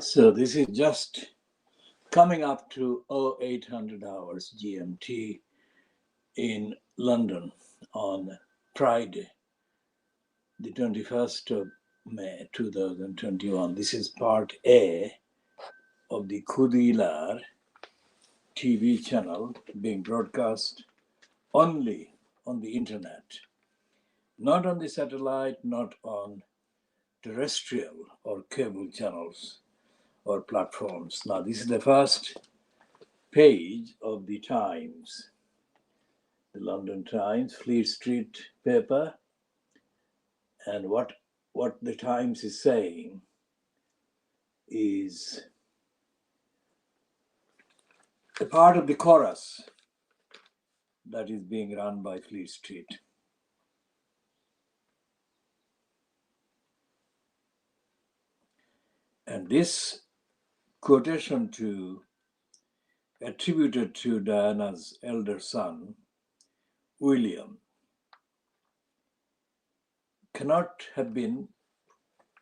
So this is just coming up to 0800 hours GMT in London on Friday, the 21st of May 2021. This is part A of the Khoodeelaar TV channel being broadcast only on the internet, not on the satellite, not on terrestrial or cable channels or platforms. Now, this is the first page of the Times, the London Times, Fleet Street paper, and what the Times is saying is a part of the chorus that is being run by Fleet Street. And this quotation attributed to Diana's elder son, William, cannot have been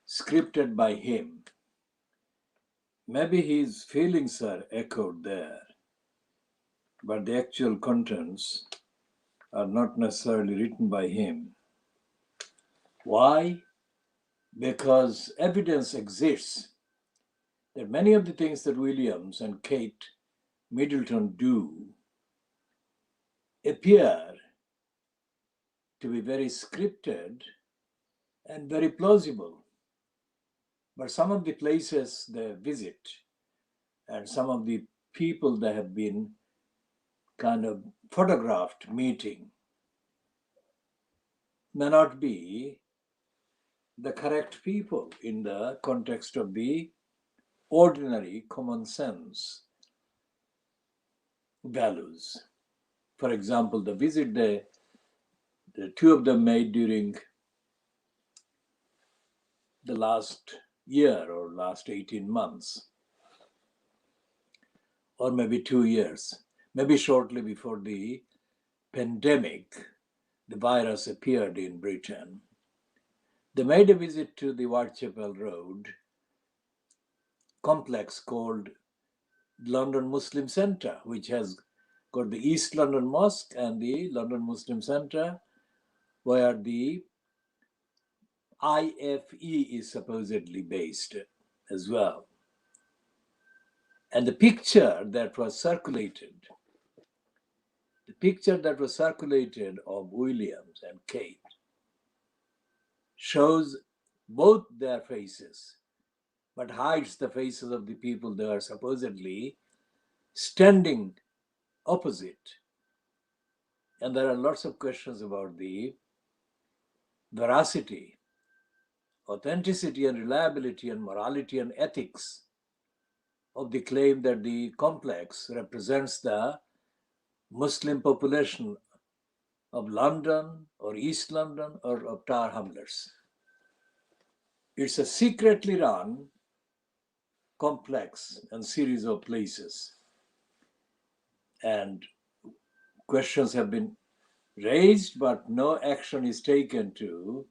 scripted by him. Maybe his feelings are echoed there, but the actual contents are not necessarily written by him. Why? Because evidence exists that many of the things that Williams and Kate Middleton do appear to be very scripted and very plausible. But some of the places they visit and some of the people they have been kind of photographed meeting may not be the correct people in the context of the ordinary common sense values. For example, the visit the two of them made during the last year or last 18 months, or maybe 2 years, maybe shortly before the pandemic, the virus appeared in Britain. They made a visit to the Whitechapel Road complex called London Muslim Centre, which has got the East London Mosque and the London Muslim Centre, where the IFE is supposedly based as well. And the picture that was circulated of Williams and Kate shows both their faces, but hides the faces of the people they are supposedly standing opposite. And there are lots of questions about the veracity, authenticity and reliability and morality and ethics of the claim that the complex represents the Muslim population of London or East London or of Tower Hamlets. It's a secretly run complex and series of places. And questions have been raised, but no action is taken to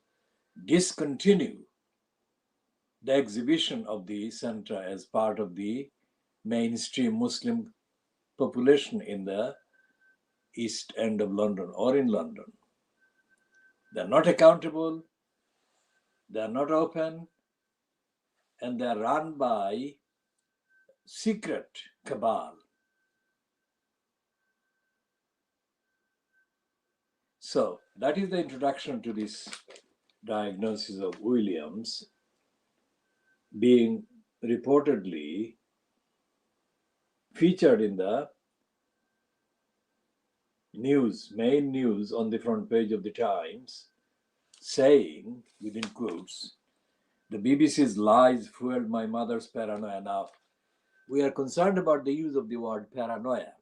discontinue the exhibition of the center as part of the mainstream Muslim population in the East End of London or in London. They're not accountable, they're not open, and they're run by secret cabal. So that is the introduction to this diagnosis of Williams being reportedly featured in the news, main news on the front page of the Times, saying, within quotes, the BBC's lies fueled my mother's paranoia. Now, we are concerned about the use of the word paranoia.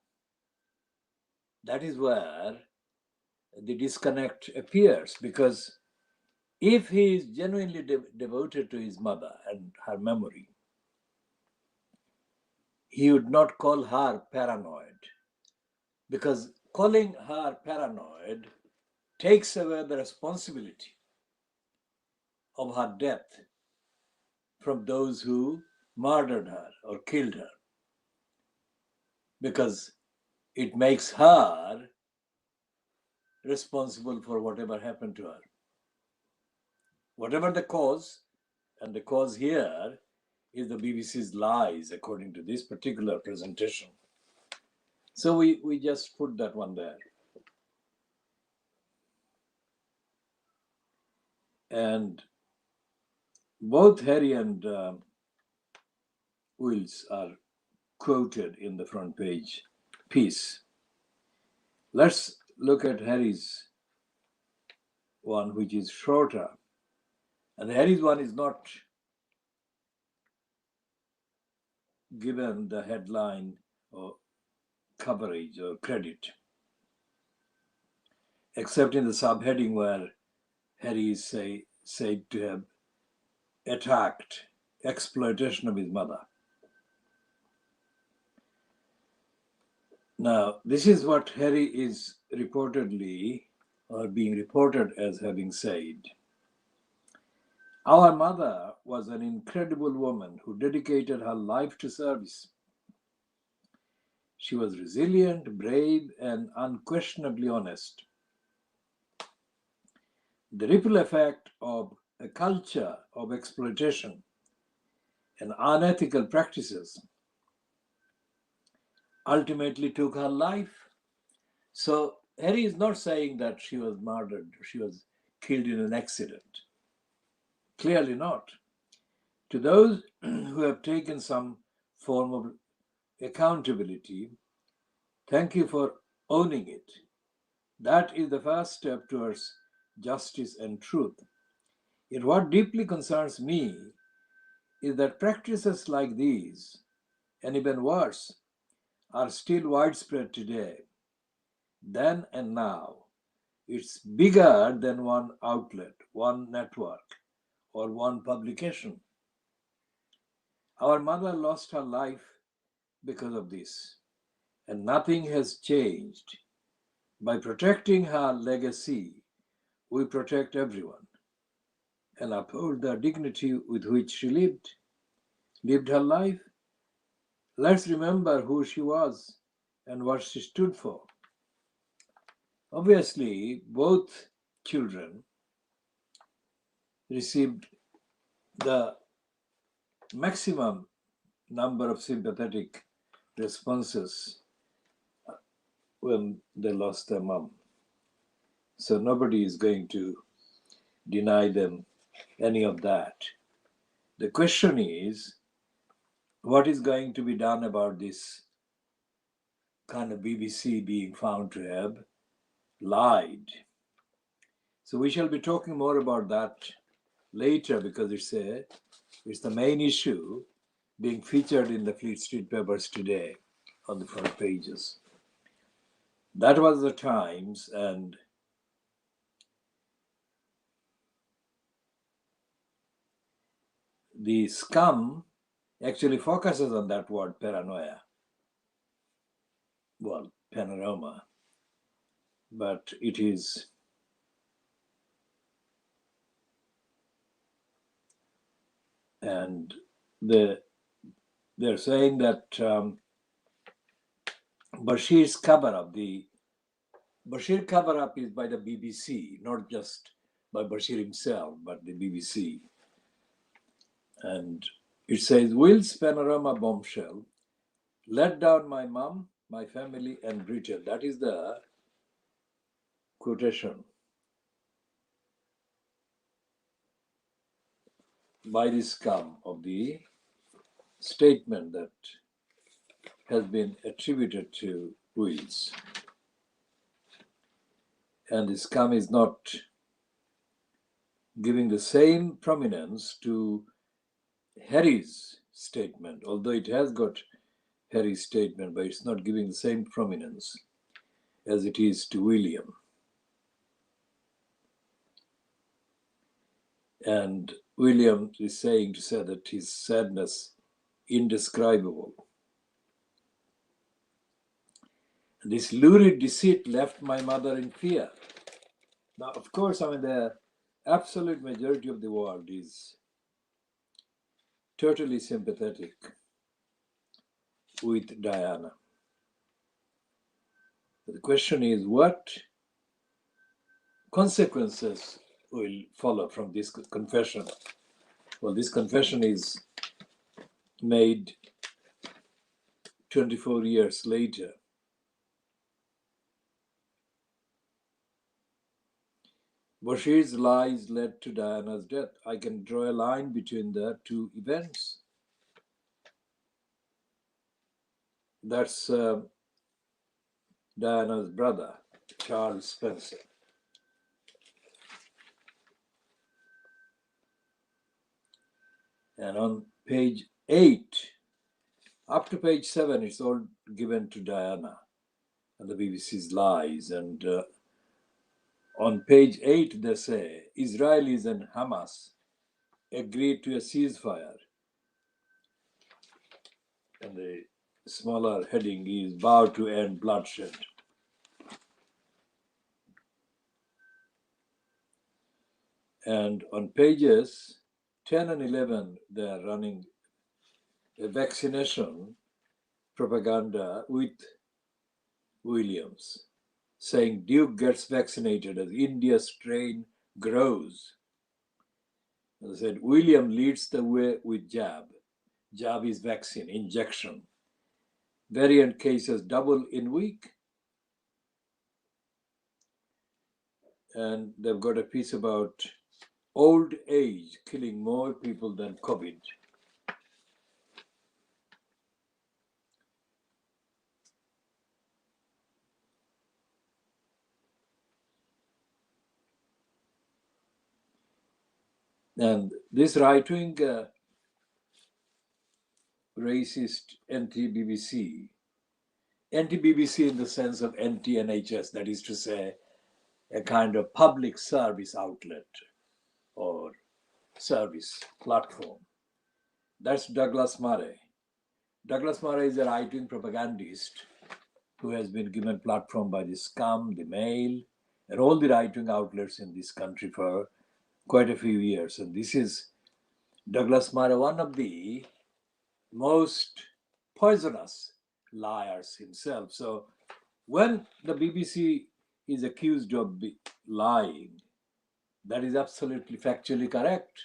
That is where the disconnect appears, because if he is genuinely devoted to his mother and her memory, he would not call her paranoid, because calling her paranoid takes away the responsibility of her death from those who murdered her or killed her, because it makes her responsible for whatever happened to her. Whatever the cause, and the cause here is the BBC's lies, according to this particular presentation. So we just put that one there. And both Harry and Wills are quoted in the front page piece. Let's look at Harry's one, which is shorter. And Harry's one is not given the headline or coverage or credit, except in the subheading where Harry is said to have attacked exploitation of his mother. Now, this is what Harry is reportedly or being reported as having said. Our mother was an incredible woman who dedicated her life to service. She was resilient, brave, and unquestionably honest. The ripple effect of a culture of exploitation and unethical practices ultimately took her life. So Harry is not saying that she was murdered, she was killed in an accident. Clearly not. To those who have taken some form of accountability, thank you for owning it. That is the first step towards justice and truth. Yet what deeply concerns me is that practices like these, and even worse, are still widespread today. Then and now, it's bigger than one outlet, one network, or one publication. Our mother lost her life because of this, and nothing has changed. By protecting her legacy, we protect everyone and uphold the dignity with which she lived her life. Let's remember who she was and what she stood for. Obviously, both children received the maximum number of sympathetic responses when they lost their mom. So nobody is going to deny them any of that. The question is, what is going to be done about this kind of BBC being found to have lied? So we shall be talking more about that later, because it's the main issue being featured in the Fleet Street papers today on the front pages. That was the Times, and the scum actually focuses on that word paranoia. Well, panorama, but it is and they're saying that Bashir's cover-up, the Bashir cover-up is by the BBC, not just by Bashir himself, but the BBC. And it says, Will's panorama bombshell let down my mom, my family, and Britain. That is the quotation by the scum of the statement that has been attributed to Wills. And the scum is not giving the same prominence to Harry's statement, although it has got Harry's statement, but it's not giving the same prominence as it is to William. And William is saying to say that his sadness indescribable. This lurid deceit left my mother in fear. Now, of course, the absolute majority of the world is totally sympathetic with Diana. The question is, what consequences will follow from this confession? Well, this confession is made 24 years later. Bashir's lies led to Diana's death. I can draw a line between the two events. That's Diana's brother, Charles Spencer. And on page 8, up to page 7, it's all given to Diana and the BBC's lies. And on page 8, they say Israelis and Hamas agreed to a ceasefire. And the smaller heading is vow to end bloodshed. And on pages 10 and 11, they are running a vaccination propaganda with Williams, saying Duke gets vaccinated as India's strain grows. As I said, William leads the way with jab. Jab is vaccine, injection. Variant cases double in week. And they've got a piece about old age killing more people than COVID. And this right-wing racist anti-BBC in the sense of anti-NHS, that is to say, a kind of public service outlet or service platform. That's Douglas Murray. Douglas Murray is a right-wing propagandist who has been given platform by the Scum, the Mail, and all the right-wing outlets in this country for quite a few years. And this is Douglas Murray, one of the most poisonous liars himself. So when the BBC is accused of lying, that is absolutely factually correct.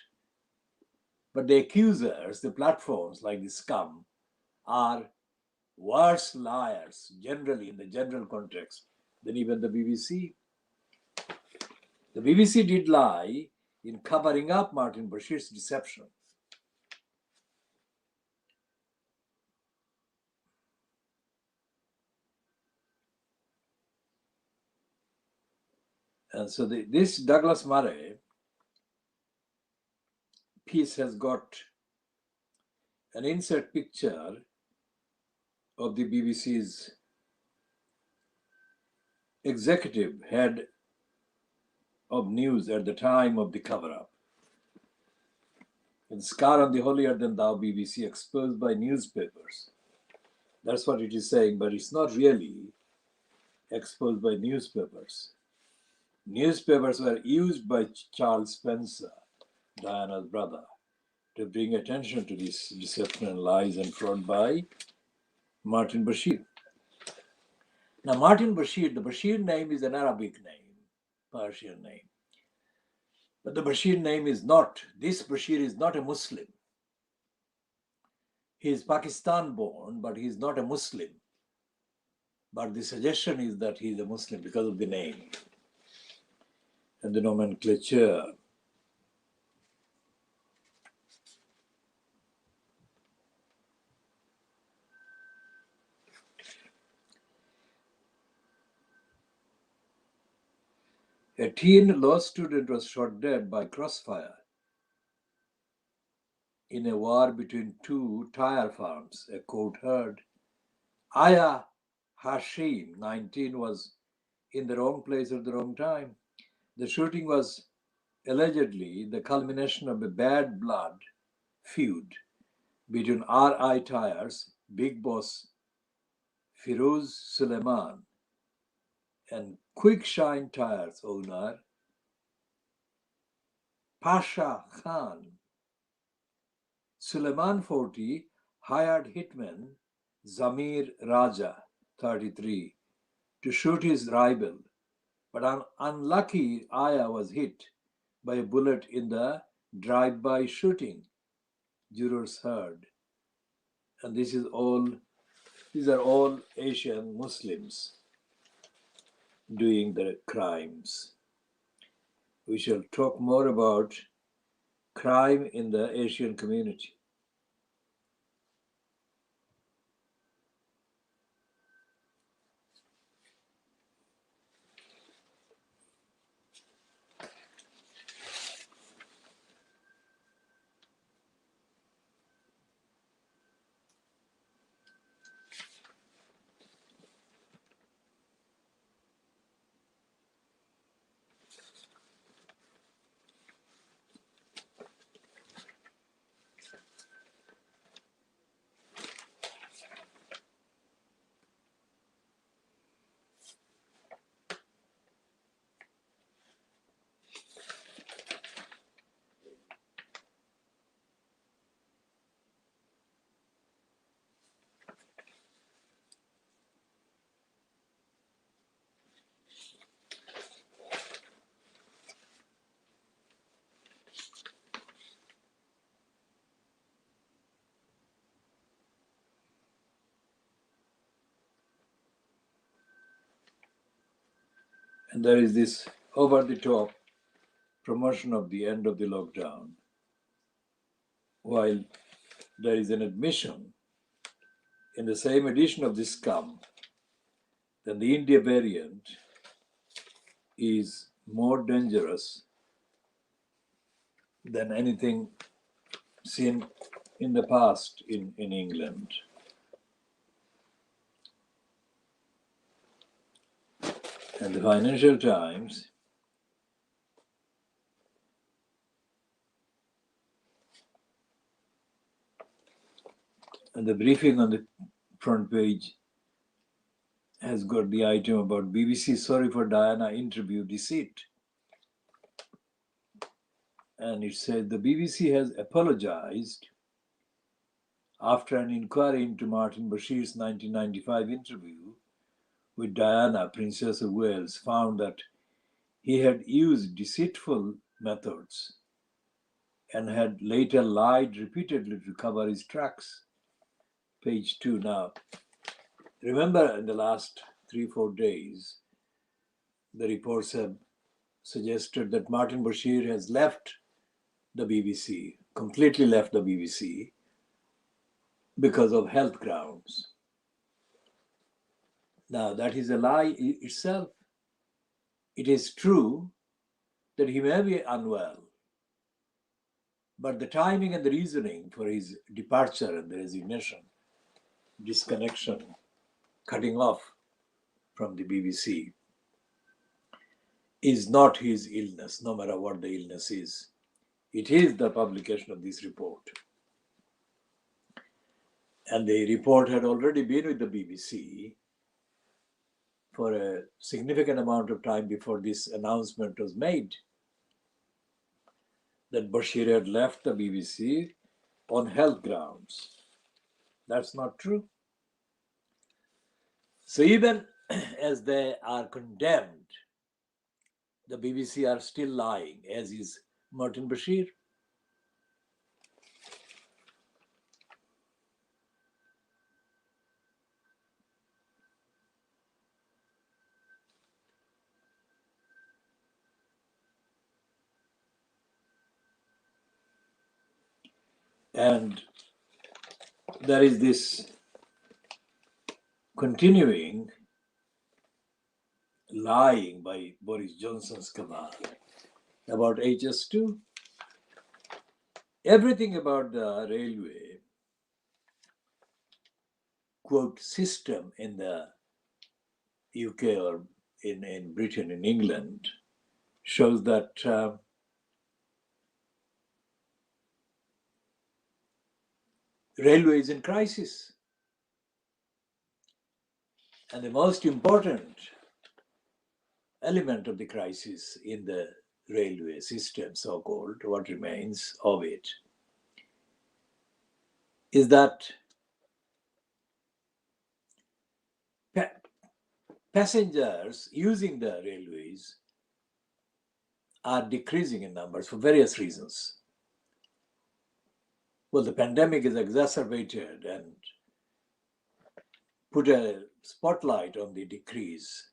But the accusers, the platforms like the Scum, are worse liars generally in the general context than even the BBC. The BBC did lie in covering up Martin Bashir's deception. And so this Douglas Murray piece has got an insert picture of the BBC's executive head of news at the time of the cover-up. And scar on the holier than thou BBC exposed by newspapers. That's what it is saying, but it's not really exposed by newspapers. Newspapers were used by Charles Spencer, Diana's brother, to bring attention to this deception and lies and fraud by Martin Bashir. Now, Martin Bashir, the Bashir name is an Arabic name, Persian name. But the Bashir name is not, this Bashir is not a Muslim. He is Pakistan born, but he is not a Muslim. But the suggestion is that he is a Muslim because of the name and the nomenclature. A teen law student was shot dead by crossfire in a war between two tire farms, a court heard. Aya Hashim, 19, was in the wrong place at the wrong time. The shooting was allegedly the culmination of a bad blood feud between RI Tires, big boss Firoz Suleiman, and Quick Shine Tires owner Pasha Khan. Suleiman Forti hired hitman Zamir Raja, 33, to shoot his rival, but unlucky Aya was hit by a bullet in the drive-by shooting, jurors heard. And these are all Asian Muslims doing the crimes. We shall talk more about crime in the Asian community. And there is this over-the-top promotion of the end of the lockdown, while there is an admission in the same edition of this scum that the India variant is more dangerous than anything seen in the past in England. And the Financial Times and the briefing on the front page has got the item about BBC sorry for Diana interview deceit. And it said the BBC has apologized after an inquiry into Martin Bashir's 1995 interview with Diana, Princess of Wales, found that he had used deceitful methods and had later lied repeatedly to cover his tracks. Page 2 now. Remember, in the last 3-4 days, the reports have suggested that Martin Bashir has left the BBC, completely left the BBC, because of health grounds. Now, that is a lie itself. It is true that he may be unwell, but the timing and the reasoning for his departure and the resignation, disconnection, cutting off from the BBC is not his illness, no matter what the illness is. It is the publication of this report. And the report had already been with the BBC for a significant amount of time before this announcement was made that Bashir had left the BBC on health grounds. That's not true. So even as they are condemned, the BBC are still lying, as is Martin Bashir. And there is this continuing lying by Boris Johnson's cabal about HS2. Everything about the railway, quote, system in the UK or in Britain, in England, shows that railway is in crisis. And the most important element of the crisis in the railway system, so-called, what remains of it, is that passengers using the railways are decreasing in numbers for various reasons. Well, the pandemic is exacerbated and put a spotlight on the decrease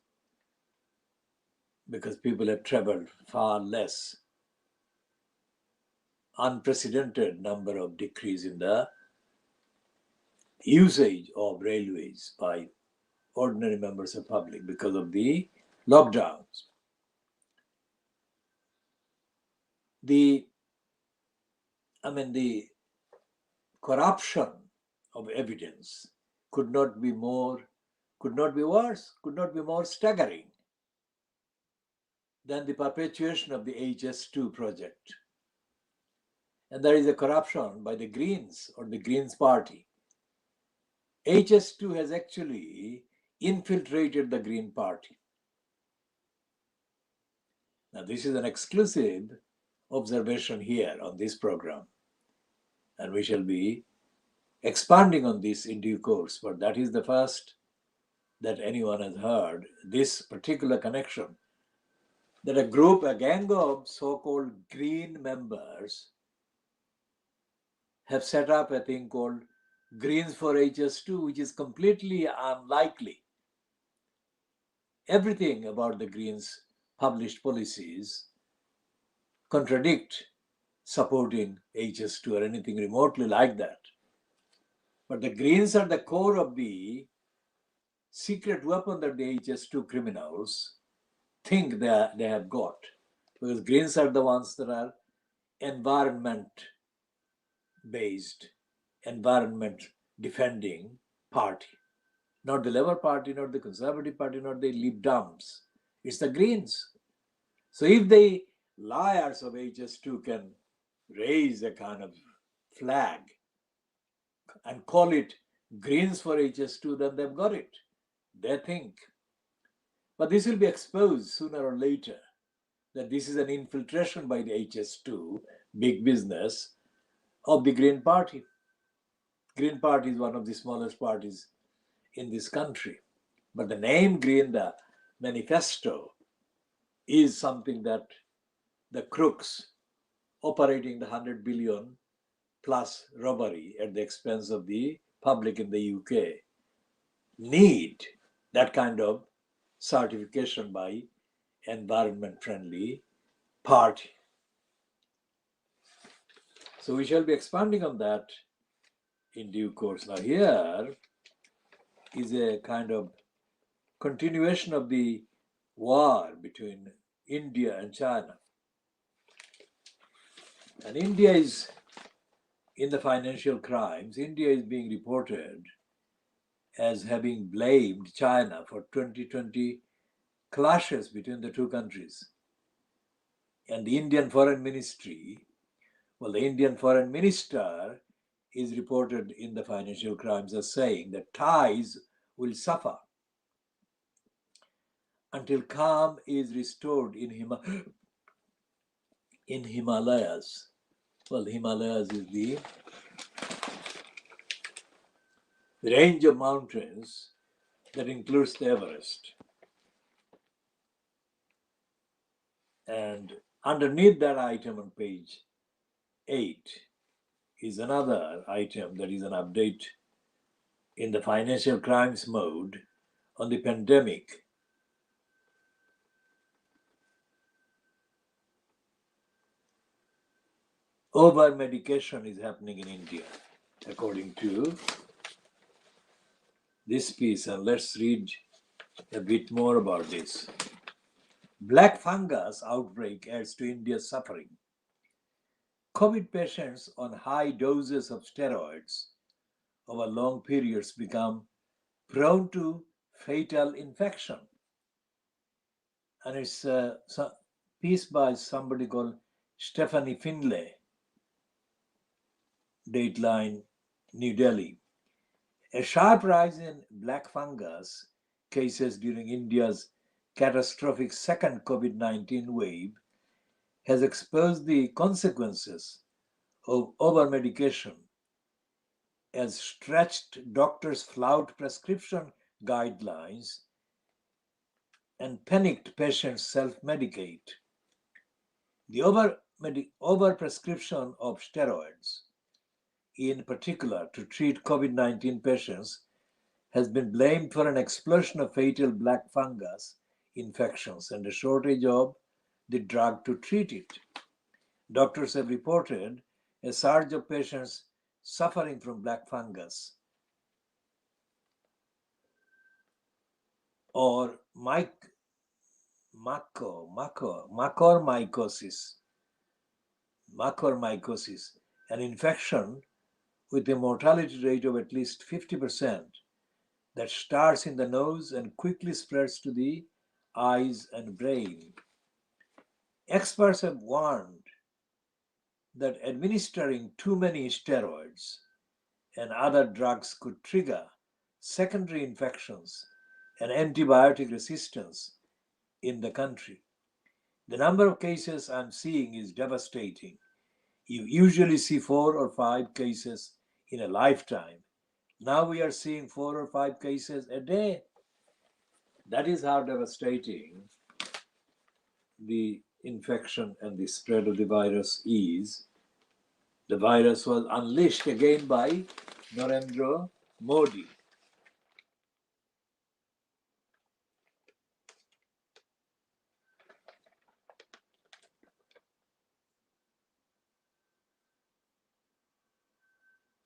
because people have traveled far less. Unprecedented number of decrease in the usage of railways by ordinary members of public because of the lockdowns. The corruption of evidence could not be worse, could not be more staggering than the perpetuation of the HS2 project. And there is a corruption by the Greens or the Greens party. HS2 has actually infiltrated the Green Party. Now, this is an exclusive observation here on this program, and we shall be expanding on this in due course, but that is the first that anyone has heard, this particular connection, that a gang of so-called Green members have set up a thing called Greens for HS2, which is completely unlikely. Everything about the Greens' published policies contradict supporting HS2 or anything remotely like that. But the Greens are the core of the secret weapon that the HS2 criminals think they have got. Because Greens are the ones that are environment-based, environment-defending party. Not the Labour Party, not the Conservative Party, not the Lib Dems. It's the Greens. So if the liars of HS2 can raise a kind of flag and call it Greens for HS2, then they've got it. They think. But this will be exposed sooner or later, that this is an infiltration by the HS2, big business, of the Green Party. Green Party is one of the smallest parties in this country. But the name Green, the manifesto, is something that the crooks operating the 100 billion plus robbery at the expense of the public in the UK need that kind of certification by environment-friendly party. So we shall be expanding on that in due course. Now here is a kind of continuation of the war between India and China. And India is in the financial crimes. India is being reported as having blamed China for 2020 clashes between the two countries. And the Indian Foreign Ministry, well, the Indian Foreign Minister is reported in the financial crimes as saying that ties will suffer until calm is restored in Himalayas. Well, the Himalayas is the range of mountains that includes the Everest. And underneath that item on page 8 is another item that is an update in the financial crimes mode on the pandemic. Over medication is happening in India, according to this piece, and let's read a bit more about this. Black fungus outbreak adds to India's suffering. COVID patients on high doses of steroids over long periods become prone to fatal infection. And it's a piece by somebody called Stephanie Finlay, Dateline, New Delhi. A sharp rise in black fungus cases during India's catastrophic second COVID-19 wave has exposed the consequences of over-medication as stretched doctors flout prescription guidelines and panicked patients self-medicate. The overprescription of steroids, in particular to treat COVID-19 patients, has been blamed for an explosion of fatal black fungus infections and a shortage of the drug to treat it. Doctors have reported a surge of patients suffering from black fungus or mucormycosis, an infection with a mortality rate of at least 50% that starts in the nose and quickly spreads to the eyes and brain. Experts have warned that administering too many steroids and other drugs could trigger secondary infections and antibiotic resistance in the country. The number of cases I'm seeing is devastating. You usually see 4 or 5 cases in a lifetime. Now we are seeing 4 or 5 cases a day. That is how devastating the infection and the spread of the virus is. The virus was unleashed again by Narendra Modi.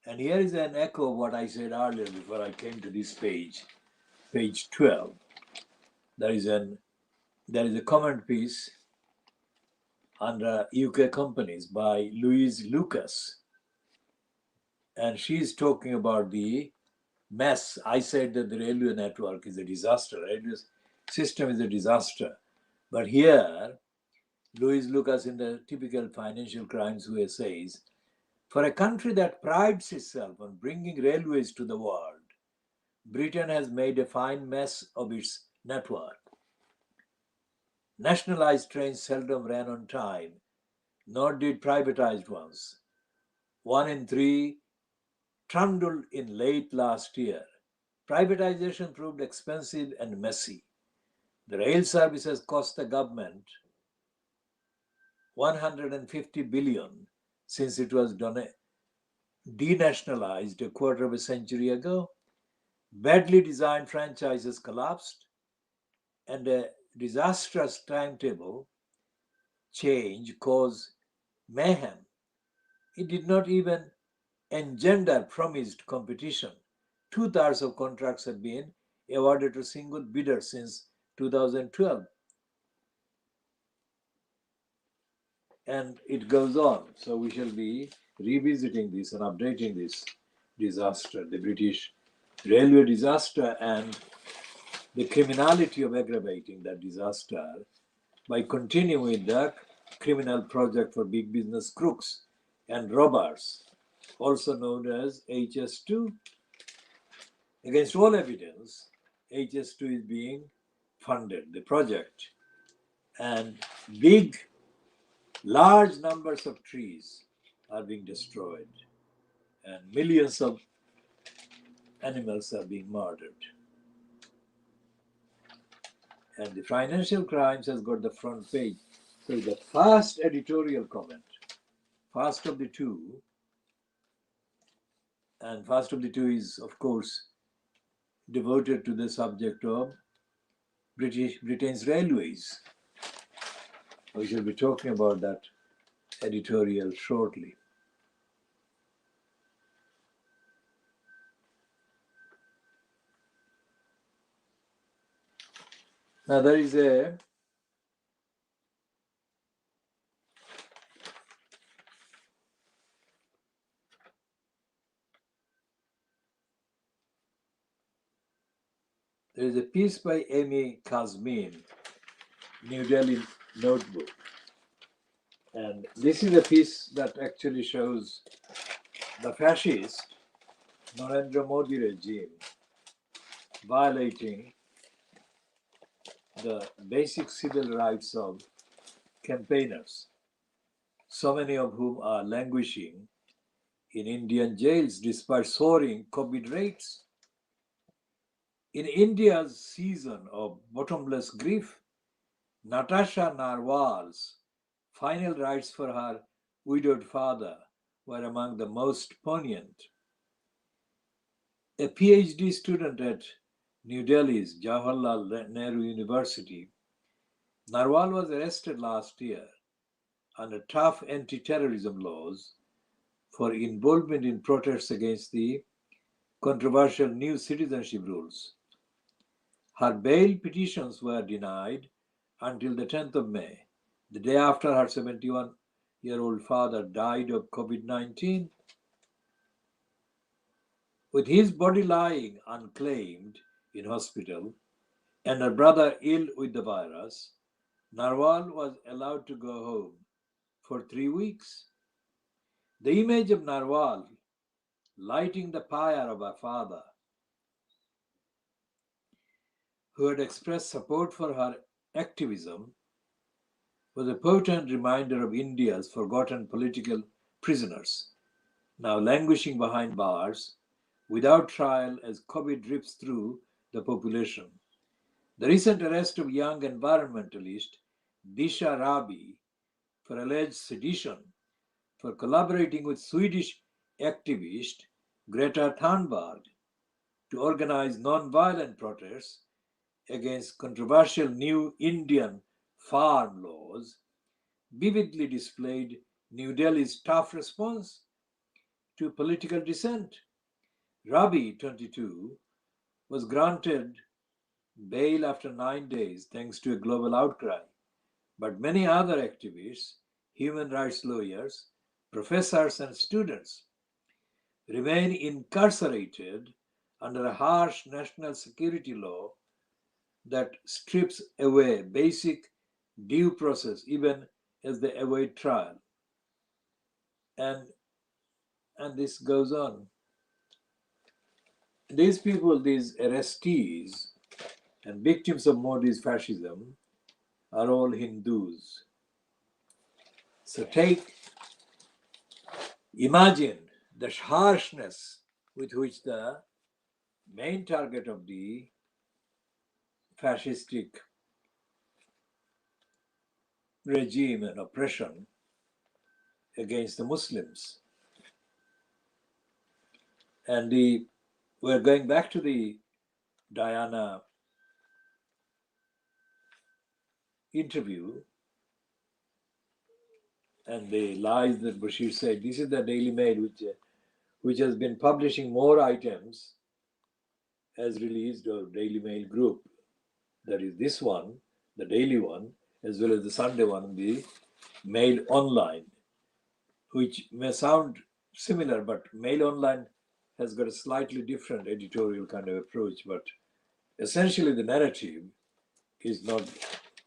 And here is an echo of what I said earlier before I came to this page, page 12. There is a comment piece under UK companies by Louise Lucas. And she's talking about the mess. I said that the railway network is a disaster, railway system is a disaster. But here, Louise Lucas, in the typical financial crimes way, says, for a country that prides itself on bringing railways to the world, Britain has made a fine mess of its network. Nationalized trains seldom ran on time, nor did privatized ones. 1 in 3 trundled in late last year. Privatization proved expensive and messy. The rail service has cost the government 150 billion since it was denationalized a quarter of a century ago. Badly designed franchises collapsed, and a disastrous timetable change caused mayhem. It did not even engender promised competition. 2/3 of contracts have been awarded to single bidders since 2012. And it goes on. So we shall be revisiting this and updating this disaster, the British railway disaster, and the criminality of aggravating that disaster by continuing with the criminal project for big business crooks and robbers, also known as HS2. Against all evidence, HS2 is being funded, the project, and large numbers of trees are being destroyed and millions of animals are being murdered. And the Financial Crimes has got the front page. So the first editorial comment, first of the two, and first of the two is, of course, devoted to the subject of Britain's railways. We shall be talking about that editorial shortly. Now there is a piece by Amy Kazmin, New Delhi Notebook. And this is a piece that actually shows the fascist Narendra Modi regime violating the basic civil rights of campaigners, so many of whom are languishing in Indian jails despite soaring COVID rates. In India's season of bottomless grief, Natasha Narwal's final rites for her widowed father were among the most poignant. A PhD student at New Delhi's Jawaharlal Nehru University, Narwal was arrested last year under tough anti-terrorism laws for involvement in protests against the controversial new citizenship rules. Her bail petitions were denied until the 10th of May, the day after her 71-year-old father died of COVID-19. With his body lying unclaimed in hospital and her brother ill with the virus, Narwal was allowed to go home for 3 weeks. The image of Narwal lighting the pyre of her father, who had expressed support for her activism, was a potent reminder of India's forgotten political prisoners, now languishing behind bars without trial as COVID drips through the population. The recent arrest of young environmentalist Disha Rabi for alleged sedition for collaborating with Swedish activist Greta Thunberg to organize non-violent protests against controversial new Indian farm laws vividly displayed New Delhi's tough response to political dissent. Rabi, 22, was granted bail after 9 days thanks to a global outcry, but many other activists, human rights lawyers, professors, and students remain incarcerated under a harsh national security law that strips away basic due process even as they await trial. And this goes on. These people, these arrestees and victims of Modi's fascism, are all Hindus. So imagine the harshness with which the main target of the fascistic regime and oppression against the Muslims. And we're going back to the Diana interview and the lies that Bashir said. This is the Daily Mail, which has been publishing more items as released, or Daily Mail group. That is this one, the daily one, as well as the Sunday one, the Mail Online, which may sound similar, but Mail Online has got a slightly different editorial kind of approach, but essentially the narrative is not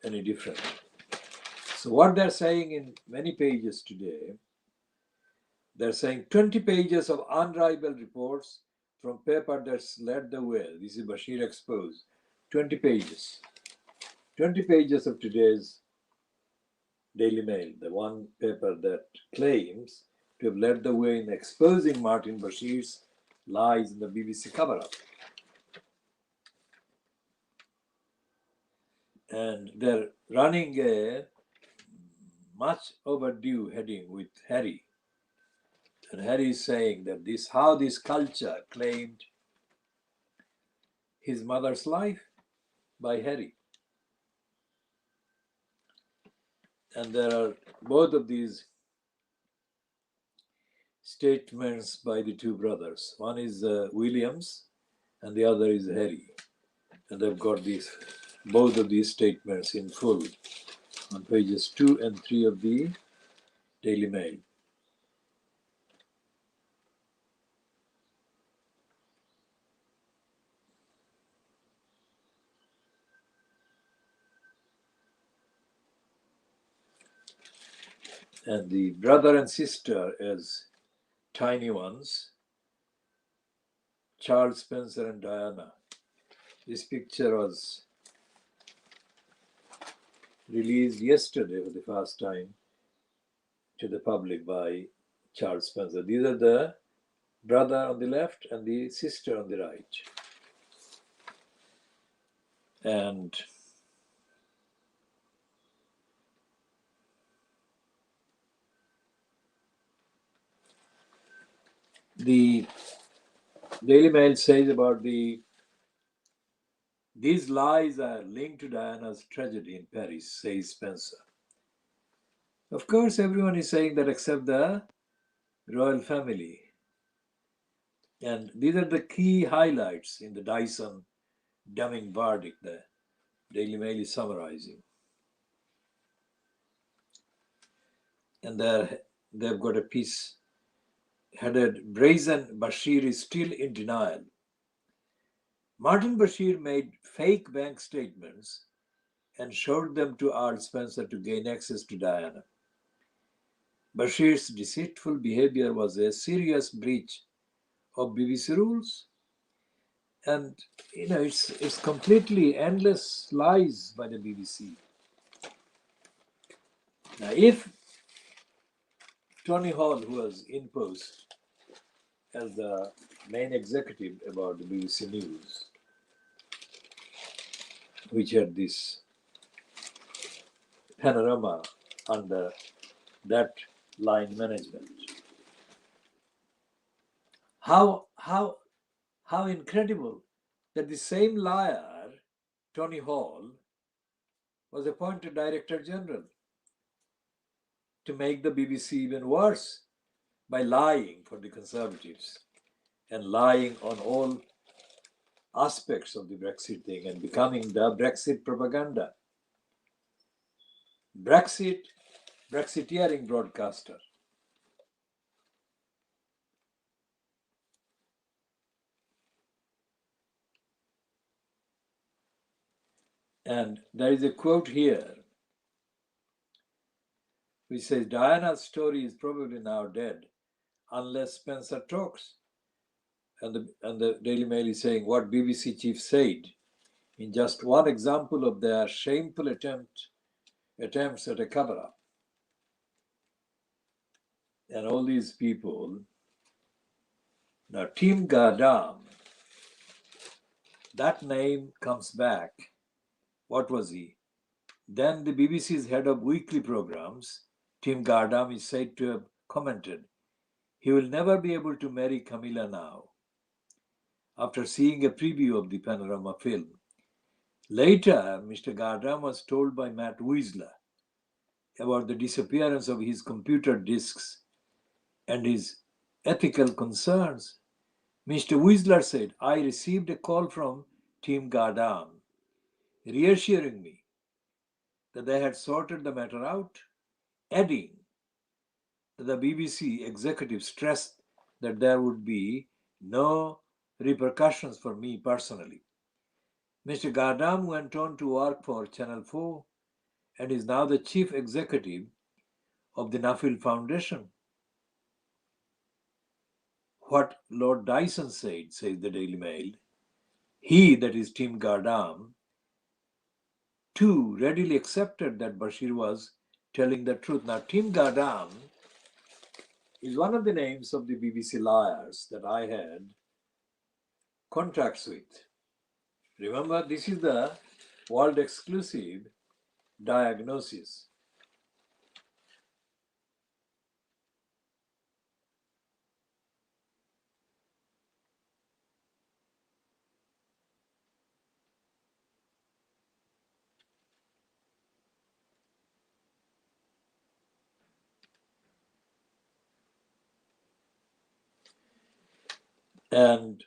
any different. So what they're saying in many pages today, they're saying 20 pages of unrivaled reports from paper that's led the way. This is Bashir exposed. 20 pages. 20 pages of today's Daily Mail, the one paper that claims to have led the way in exposing Martin Bashir's lies in the BBC cover-up. And they're running a much overdue heading with Harry. And Harry is saying that how this culture claimed his mother's life by Harry. And there are both of these statements by the two brothers. One is Williams and the other is Harry. And they've got both of these statements in full on pages 2 and 3 of the Daily Mail. And the brother and sister as tiny ones, Charles Spencer and Diana. This picture was released yesterday for the first time to the public by Charles Spencer. These are the brother on the left and the sister on the right. And the Daily Mail says about these lies are linked to Diana's tragedy in Paris, says Spencer. Of course, everyone is saying that except the royal family. And these are the key highlights in the Dyson damning verdict the Daily Mail is summarizing. And they've got a piece headed Brazen Bashir is still in denial. Martin Bashir made fake bank statements and showed them to Art Spencer to gain access to Diana. Bashir's deceitful behavior was a serious breach of BBC rules. And it's completely endless lies by the BBC. Now, if Tony Hall, who was in post as the main executive about the BBC News, which had this panorama under that line management, how incredible that the same liar, Tony Hall, was appointed Director General to make the BBC even worse by lying for the Conservatives and lying on all aspects of the Brexit thing and becoming the Brexit propaganda. Brexiteering broadcaster. And there is a quote here which says, Diana's story is probably now dead unless Spencer talks. And the Daily Mail is saying what BBC chief said in just one example of their shameful attempts at a cover-up. And all these people. Now, Tim Gardam, that name comes back. What was he? Then the BBC's head of weekly programs, Tim Gardam, is said to have commented, he will never be able to marry Camilla now, after seeing a preview of the Panorama film. Later, Mr. Gardam was told by Matt Weisler about the disappearance of his computer disks and his ethical concerns. Mr. Weisler said, I received a call from Tim Gardam, reassuring me that they had sorted the matter out, adding that the BBC executive stressed that there would be no repercussions for me personally. Mr. Gardam went on to work for Channel 4 and is now the chief executive of the Nuffield Foundation. What Lord Dyson said, says the Daily Mail, he, that is Tim Gardam, too readily accepted that Bashir was telling the truth. Now, Tim Gardam is one of the names of the BBC liars that I had contacts with. Remember, this is the world exclusive diagnosis. And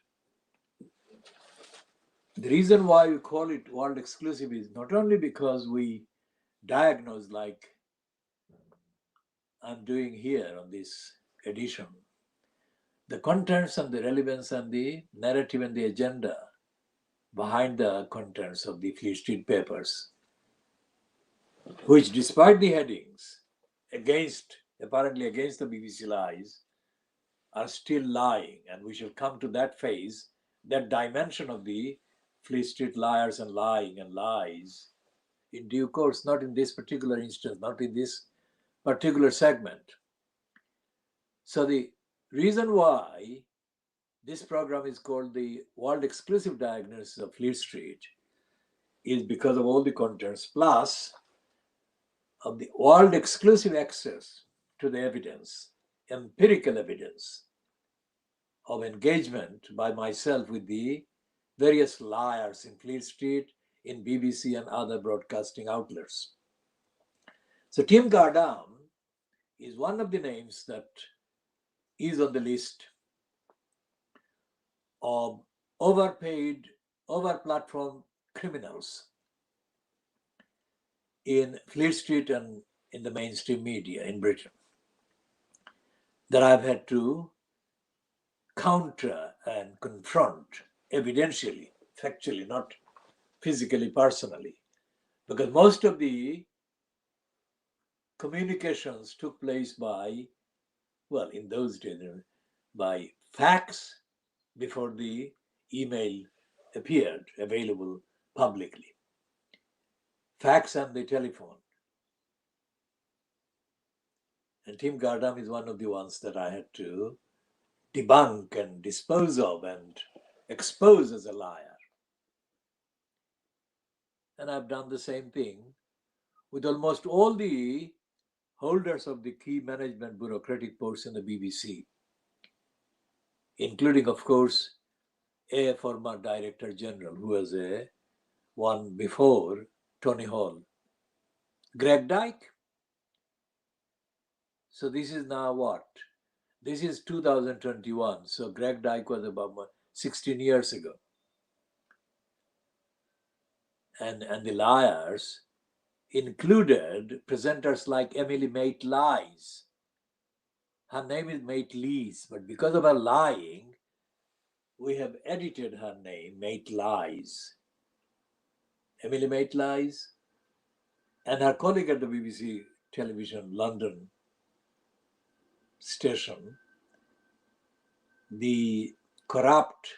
the reason why we call it world exclusive is not only because we diagnose, like I'm doing here on this edition, the contents and the relevance and the narrative and the agenda behind the contents of the Fleet Street papers, which, despite the headings apparently against the BBC lies, are still lying. And we shall come to that phase, that dimension of the Fleet Street liars and lying and lies in due course, not in this particular instance, not in this particular segment. So the reason why this program is called the World Exclusive Diagnosis of Fleet Street is because of all the contents, plus of the world exclusive access to the evidence, empirical evidence of engagement by myself with the various liars in Fleet Street, in BBC and other broadcasting outlets. So Tim Gardam is one of the names that is on the list of overpaid, over-platform criminals in Fleet Street and in the mainstream media in Britain that I've had to counter and confront evidentially, factually, not physically, personally, because most of the communications took place by, well, in those days, by fax before the email appeared available publicly. Fax and the telephone. And Tim Gardam is one of the ones that I had to debunk and dispose of and expose as a liar. And I've done the same thing with almost all the holders of the key management bureaucratic posts in the BBC, including, of course, a former Director General who was one before Tony Hall, Greg Dyke. So this is now what? This is 2021. So Greg Dyke was about 16 years ago. And the liars included presenters like Emily Mate Lies. Her name is Mate Lees, but because of her lying, we have edited her name, Mate Lies. Emily Mate Lies, and her colleague at the BBC Television London station, the corrupt,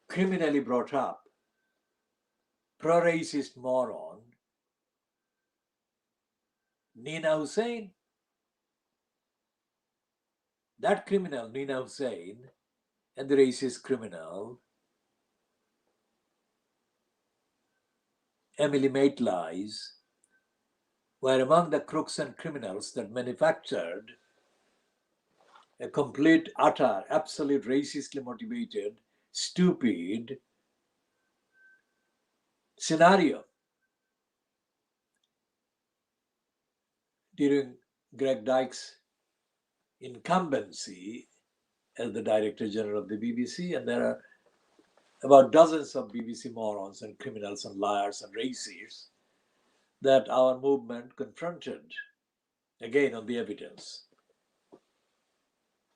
criminally brought up, pro-racist moron, Nina Hussain. That criminal, Nina Hussain, and the racist criminal, Emily Mate Lies, were among the crooks and criminals that manufactured a complete, utter, absolute racistly motivated, stupid scenario during Greg Dyke's incumbency as the Director General of the BBC. And there are about dozens of BBC morons and criminals and liars and racists that our movement confronted, again on the evidence.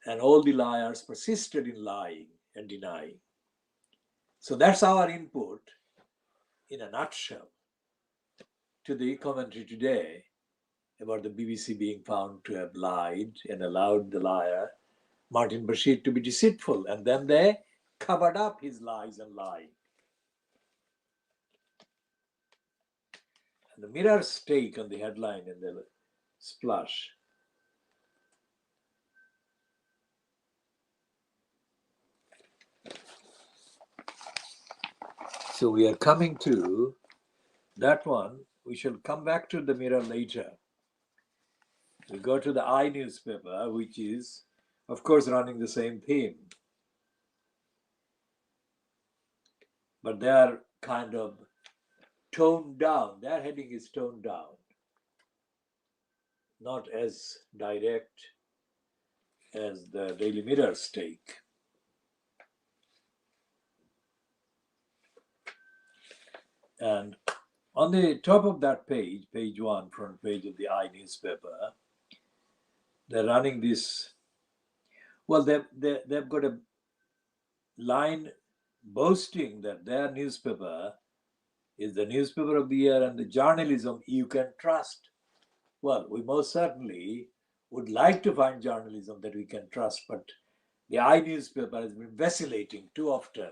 And all the liars persisted in lying and denying. So that's our input in a nutshell to the commentary today about the BBC being found to have lied and allowed the liar, Martin Bashir, to be deceitful. And then they covered up his lies and lying. And the Mirror's take on the headline in the splash. So we are coming to that one. We shall come back to the Mirror later. We go to the I newspaper, which is, of course, running the same theme. But they are kind of toned down. Their heading is toned down. Not as direct as the Daily Mirror's take. And on the top of that page, page 1, front page of the I newspaper, they're running this. Well, they've got a line boasting that their newspaper is the newspaper of the year and the journalism you can trust. Well, we most certainly would like to find journalism that we can trust, but the I newspaper has been vacillating too often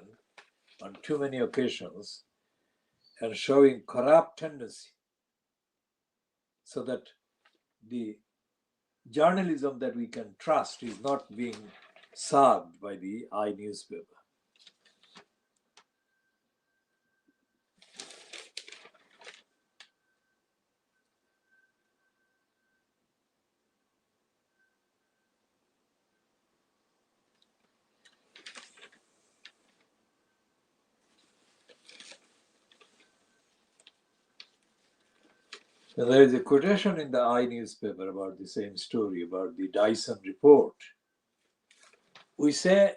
on too many occasions and showing corrupt tendency, so that the journalism that we can trust is not being served by the I newspaper. And there is a quotation in the I newspaper about the same story, about the Dyson report. We say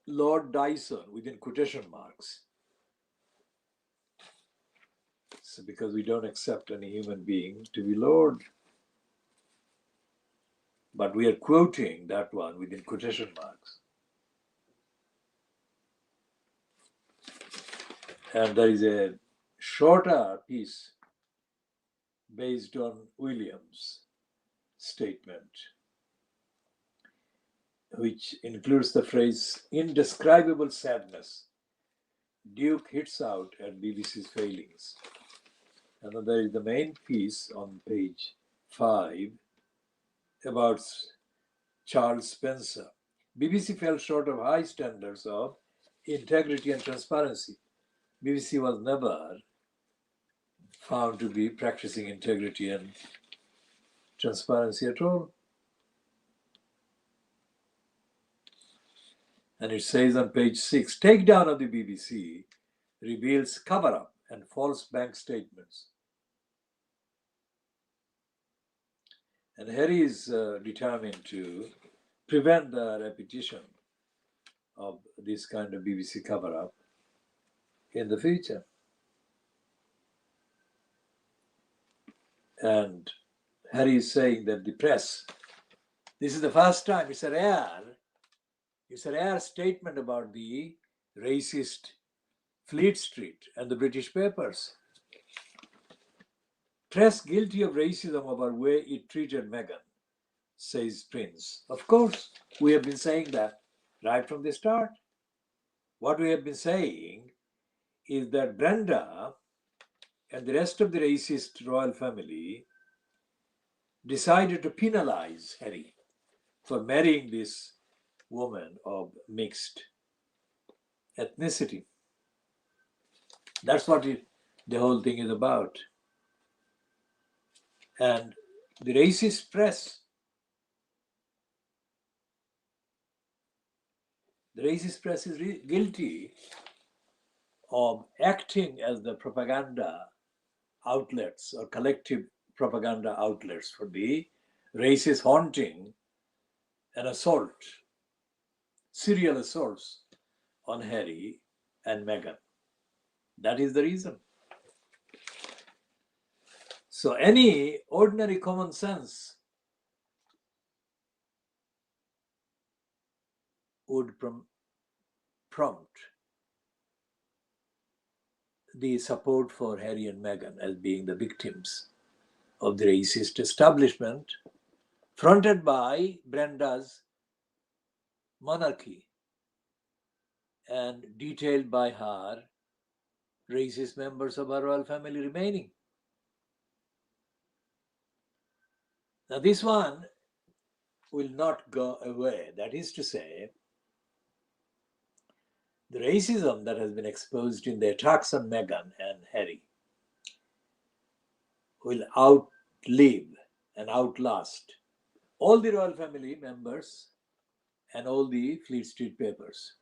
Lord Dyson within quotation marks. So because we don't accept any human being to be Lord. But we are quoting that one within quotation marks. And there is a shorter piece based on Williams' statement, which includes the phrase indescribable sadness. Duke hits out at BBC's failings. And then there is the main piece on page 5 about Charles Spencer. BBC fell short of high standards of integrity and transparency. BBC was never found to be practicing integrity and transparency at all. And it says on page 6, takedown of the BBC reveals cover-up and false bank statements. And Harry is determined to prevent the repetition of this kind of BBC cover-up in the future. And Harry is saying that the press, this is the first time, it's a rare statement about the racist Fleet Street and the British papers. Press guilty of racism about way it treated Meghan, says Prince. Of course, we have been saying that right from the start. What we have been saying is that Brenda and the rest of the racist royal family decided to penalize Harry for marrying this woman of mixed ethnicity. That's what the whole thing is about. And the racist press, is guilty of acting as the propaganda outlets or collective propaganda outlets for the racist haunting and assault, serial assaults on Harry and Meghan. That is the reason. So any ordinary common sense would prompt the support for Harry and Meghan as being the victims of the racist establishment fronted by Brenda's monarchy and detailed by her racist members of her royal family remaining. Now this one will not go away. That is to say, the racism that has been exposed in the attacks on Meghan and Harry will outlive and outlast all the royal family members and all the Fleet Street papers.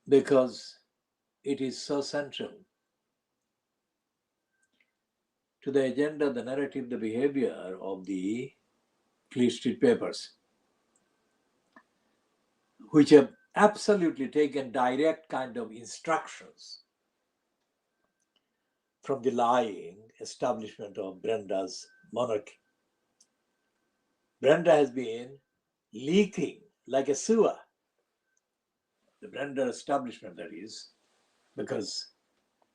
Because it is so central to the agenda, the narrative, the behavior of the Fleet Street papers, which have absolutely taken direct kind of instructions from the lying establishment of Brenda's monarchy. Brenda has been leaking like a sewer, the Brenda establishment that is, because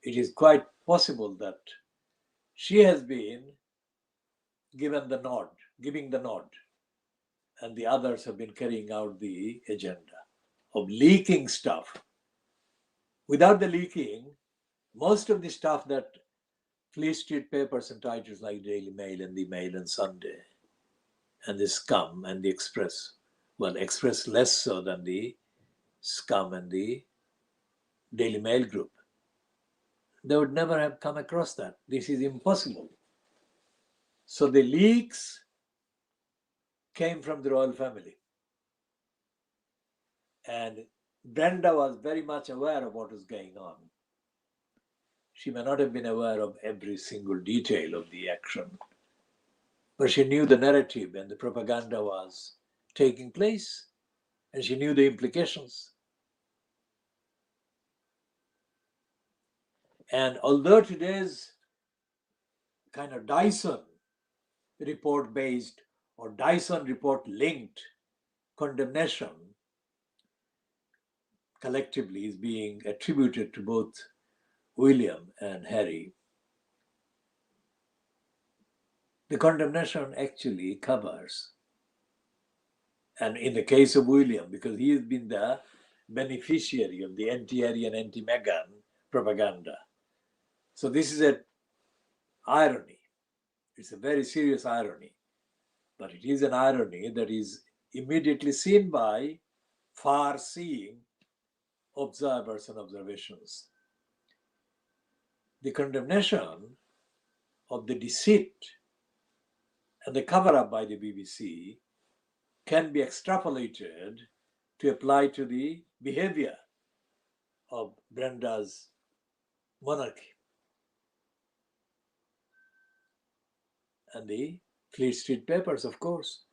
it is quite possible that she has been giving the nod, and the others have been carrying out the agenda of leaking stuff. Without the leaking, most of the stuff that Fleet Street papers and titles like Daily Mail and the Mail and Sunday and the Scum and the Express. Well, Express less so than the Scum and the Daily Mail group. They would never have come across that. This is impossible. So the leaks came from the royal family. And Brenda was very much aware of what was going on. She may not have been aware of every single detail of the action, but she knew the narrative and the propaganda was taking place, and she knew the implications. And although today's kind of Dyson report based or Dyson report linked condemnation collectively is being attributed to both William and Harry, the condemnation actually covers, and in the case of William, because he has been the beneficiary of the anti-Harry and anti-Meghan propaganda. So this is an irony. It's a very serious irony, but it is an irony that is immediately seen by far-seeing observers and observations. The condemnation of the deceit and the cover-up by the BBC can be extrapolated to apply to the behavior of Brenda's monarchy and the Fleet Street papers, of course.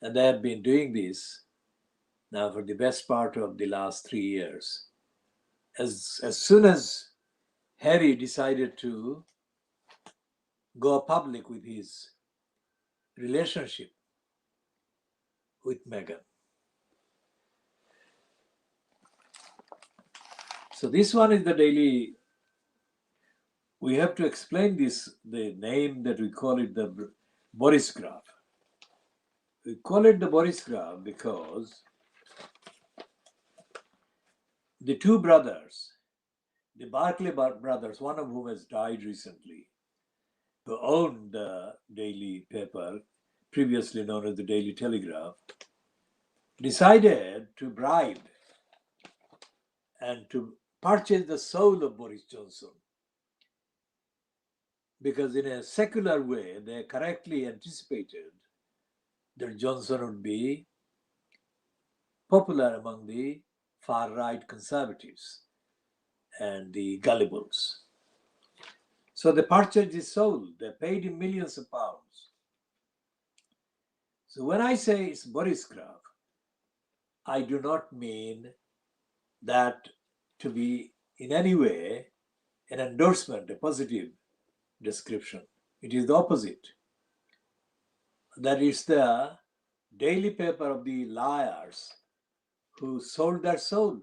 And they have been doing this now for the best part of the last 3 years. As soon as Harry decided to go public with his relationship with Meghan. So this one is the daily. We have to explain this, the name that we call it the Boris graph. We call it the Boris graph because the two brothers, the Barclay brothers, one of whom has died recently, who owned the daily paper, previously known as the Daily Telegraph, decided to bribe and to purchase the soul of Boris Johnson. Because in a secular way, they correctly anticipated that Johnson would be popular among the far-right conservatives and the gullibles. So they purchased his soul. They paid him millions of pounds. So when I say it's Boris graph, I do not mean that to be in any way an endorsement, a positive description. It is the opposite. That is the daily paper of the liars who sold their soul.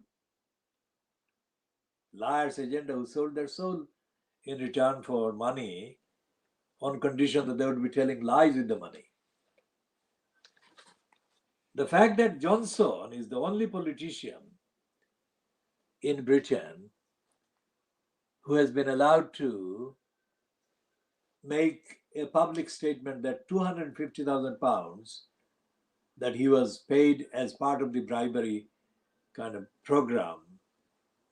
Liars agenda who sold their soul in return for money on condition that they would be telling lies with the money. The fact that Johnson is the only politician in Britain who has been allowed to make a public statement that £250,000 that he was paid as part of the bribery kind of program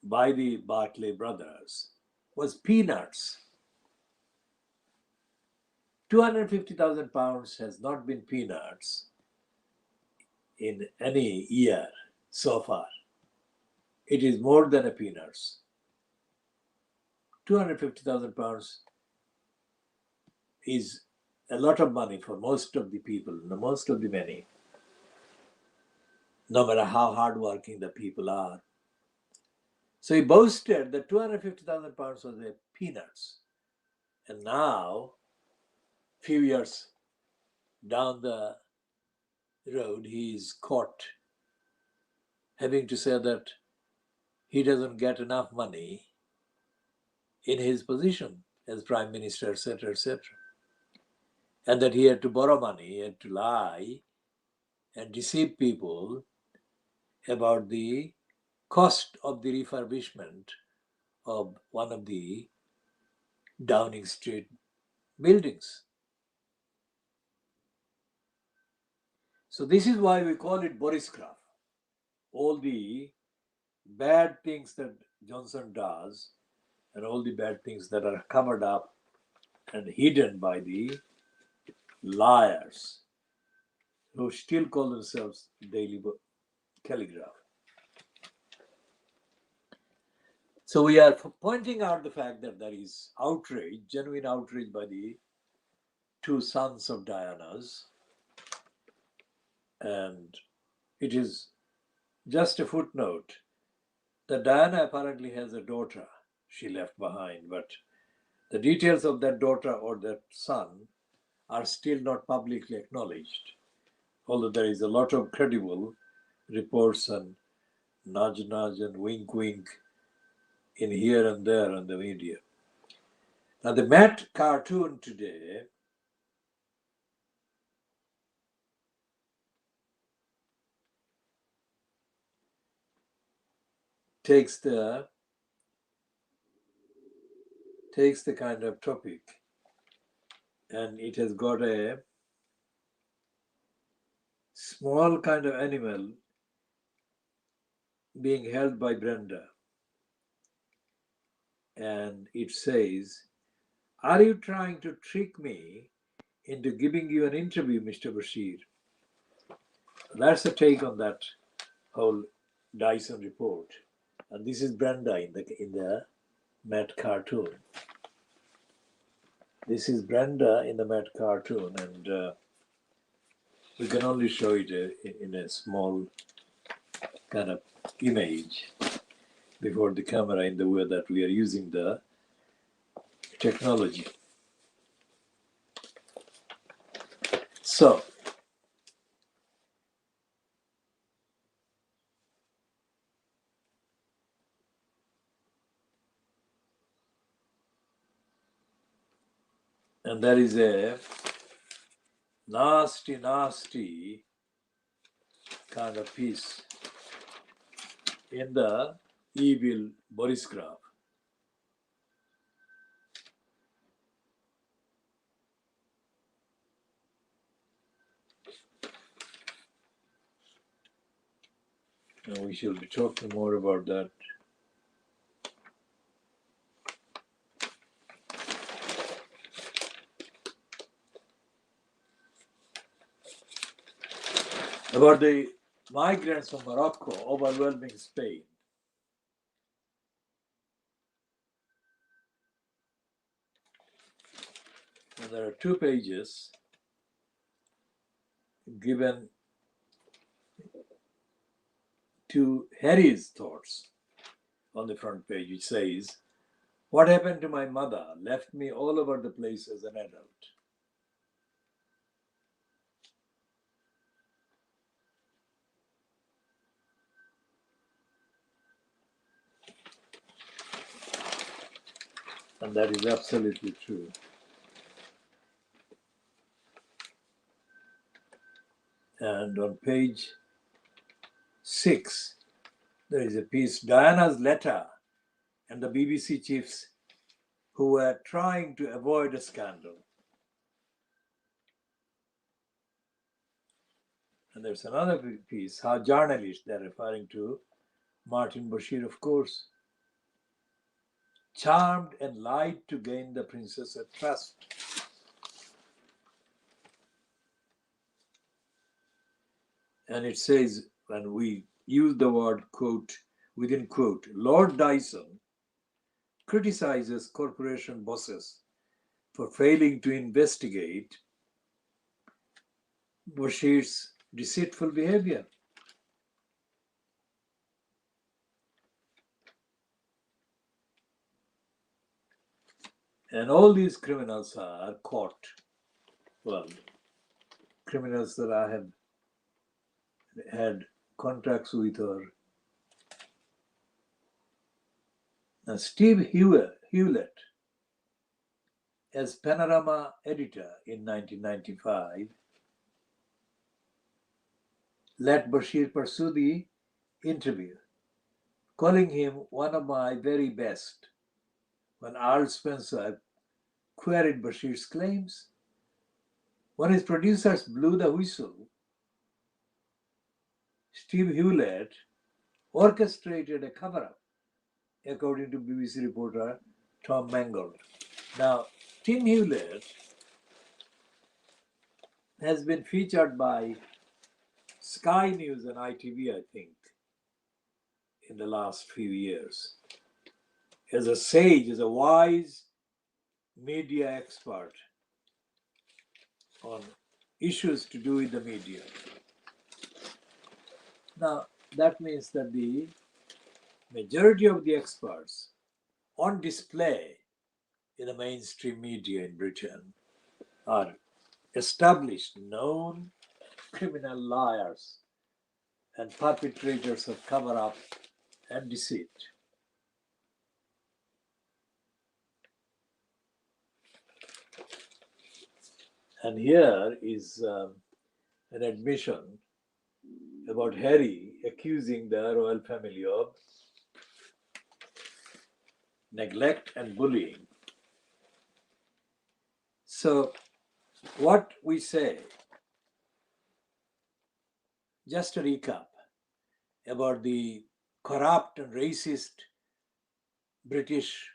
by the Barclay brothers was peanuts. £250,000 has not been peanuts in any year so far. It is more than a peanuts. £250,000 is a lot of money for most of the people, most of the many, no matter how hardworking the people are. So he boasted that £250,000 was a peanuts. And now, few years down the road, he is caught having to say that he doesn't get enough money in his position as Prime Minister, etc., etc. And that he had to borrow money, he had to lie and deceive people about the cost of the refurbishment of one of the Downing Street buildings. So this is why we call it Boriscraft. All the bad things that Johnson does and all the bad things that are covered up and hidden by the liars who still call themselves Daily Telegraph. So we are pointing out the fact that there is outrage, genuine outrage by the two sons of Diana's, and it is just a footnote that Diana apparently has a daughter she left behind, but the details of that daughter or that son are still not publicly acknowledged, although there is a lot of credible reports and nudge nudge and wink wink in here and there in the media. Now the Met cartoon today takes the kind of topic, and it has got a small kind of animal being held by Brenda, and it says, "Are you trying to trick me into giving you an interview, Mr. Bashir?" That's the take on that whole Dyson report, and this is Brenda in the Met cartoon. This is Brenda in the Met cartoon, and we can only show it in a small kind of image before the camera in the way that we are using the technology. So, and there is a nasty, nasty kind of piece in the evil Boriscraft. And we shall be talking more about that. About the migrants from Morocco overwhelming Spain. And there are 2 pages given to Harry's thoughts on the front page, which says, "What happened to my mother left me all over the place as an adult." And that is absolutely true. And on page 6, there is a piece, Diana's letter and the BBC chiefs who were trying to avoid a scandal. And there's another piece, how journalists, they're referring to Martin Bashir, of course, charmed and lied to gain the princess's trust. And it says, when we use the word quote, within quote, Lord Dyson criticizes corporation bosses for failing to investigate Bashir's deceitful behavior. And all these criminals are caught. Well, criminals that I have had contacts with are Steve Hewlett, as Panorama editor in 1995, let Bashir pursue the interview, calling him one of my very best. When Earl Spencer queried Bashir's claims, when his producers blew the whistle, Steve Hewlett orchestrated a cover-up, according to BBC reporter Tom Mangold. Now, Tim Hewlett has been featured by Sky News and ITV, I think, in the last few years, as a sage, as a wise media expert on issues to do with the media. Now, that means that the majority of the experts on display in the mainstream media in Britain are established, known criminal liars and perpetrators of cover-up and deceit. And here is an admission about Harry accusing the royal family of neglect and bullying. So, what we say, just a recap about the corrupt and racist British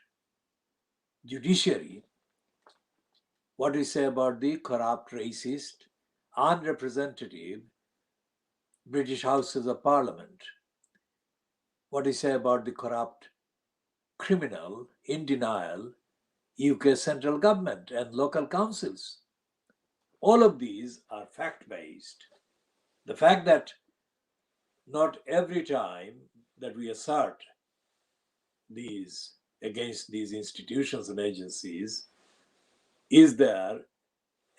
judiciary, what we say about the corrupt, racist, unrepresentative British Houses of Parliament, what we say about the corrupt, criminal, in denial UK central government and local councils. All of these are fact-based. The fact that not every time that we assert these against these institutions and agencies is there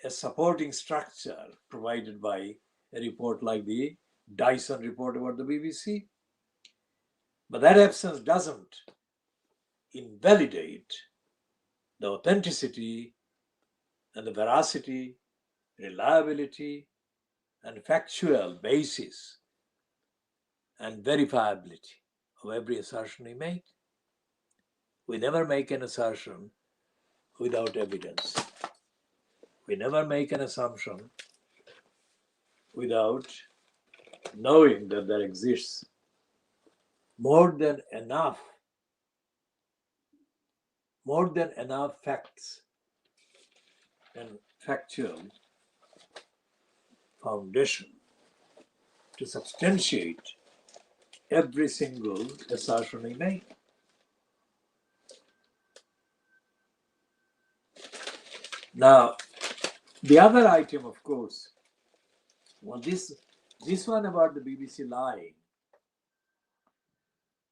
a supporting structure provided by a report like the Dyson report about the BBC. But that absence doesn't invalidate the authenticity and the veracity, reliability, and factual basis and verifiability of every assertion we make. We never make an assertion without evidence. We never make an assumption without knowing that there exists more than enough facts and factual foundation to substantiate every single assertion we make. Now, the other item, of course, well, this one about the BBC lying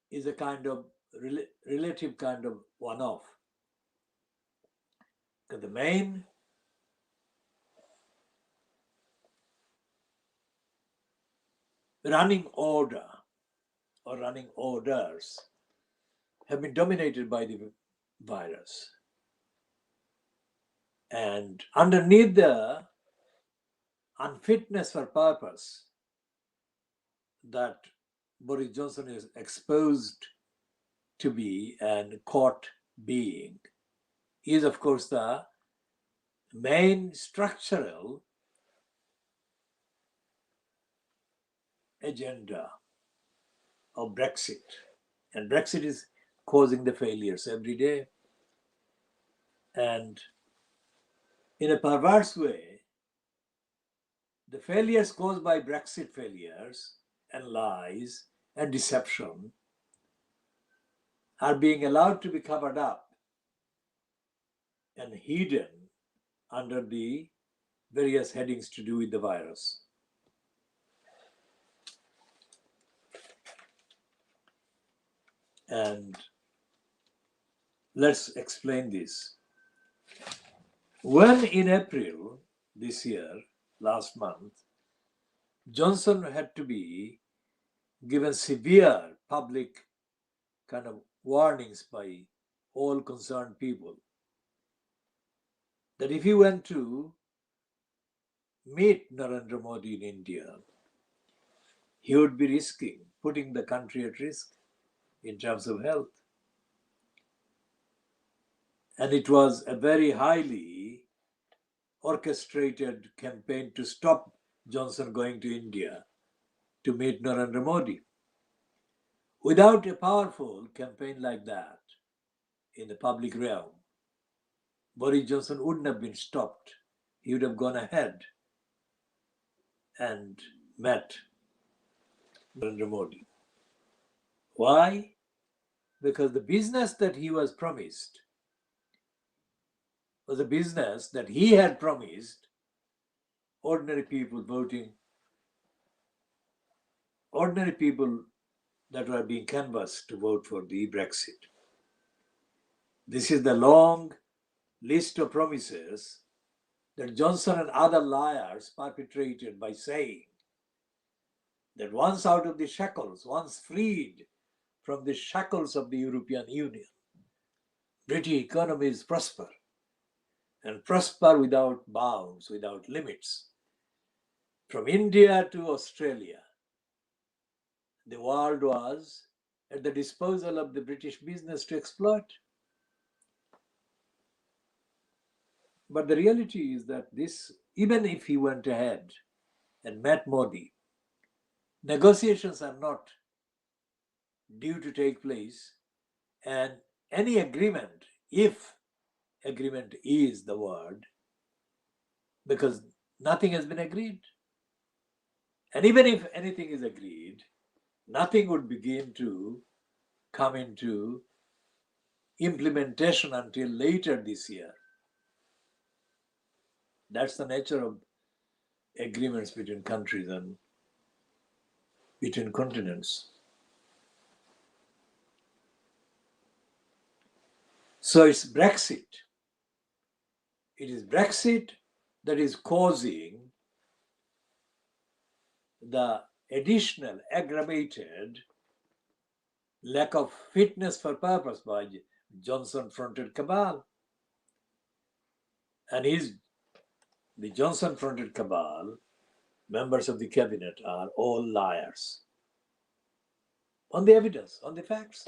is a kind of relative kind of one-off. The main running order or running orders have been dominated by the virus. And underneath the unfitness for purpose that Boris Johnson is exposed to be and caught being is, of course, the main structural agenda of Brexit. And Brexit is causing the failures every day. And in a perverse way, the failures caused by Brexit failures and lies and deception are being allowed to be covered up and hidden under the various headings to do with the virus. And let's explain this. When in April this year, last month, Johnson had to be given severe public kind of warnings by all concerned people that if he went to meet Narendra Modi in India, he would be putting the country at risk in terms of health. And it was a very highly orchestrated campaign to stop Johnson going to India to meet Narendra Modi. Without a powerful campaign like that in the public realm, Boris Johnson wouldn't have been stopped. He would have gone ahead and met Narendra Modi. Why? Because the business that he was promised was a business that he had promised ordinary people voting, ordinary people that were being canvassed to vote for the Brexit. This is the long list of promises that Johnson and other liars perpetrated by saying that once out of the shackles, once freed from the shackles of the European Union, British economies prosper, and prosper without bounds, without limits. From India to Australia, the world was at the disposal of the British business to exploit. But the reality is that this, even if he went ahead and met Modi, negotiations are not due to take place, and any agreement, if agreement is the word, because nothing has been agreed. And even if anything is agreed, nothing would begin to come into implementation until later this year. That's the nature of agreements between countries and between continents. So it's Brexit. It is Brexit that is causing the additional aggravated lack of fitness for purpose by Johnson-fronted cabal. And the Johnson-fronted cabal, members of the cabinet, are all liars. On the evidence, on the facts.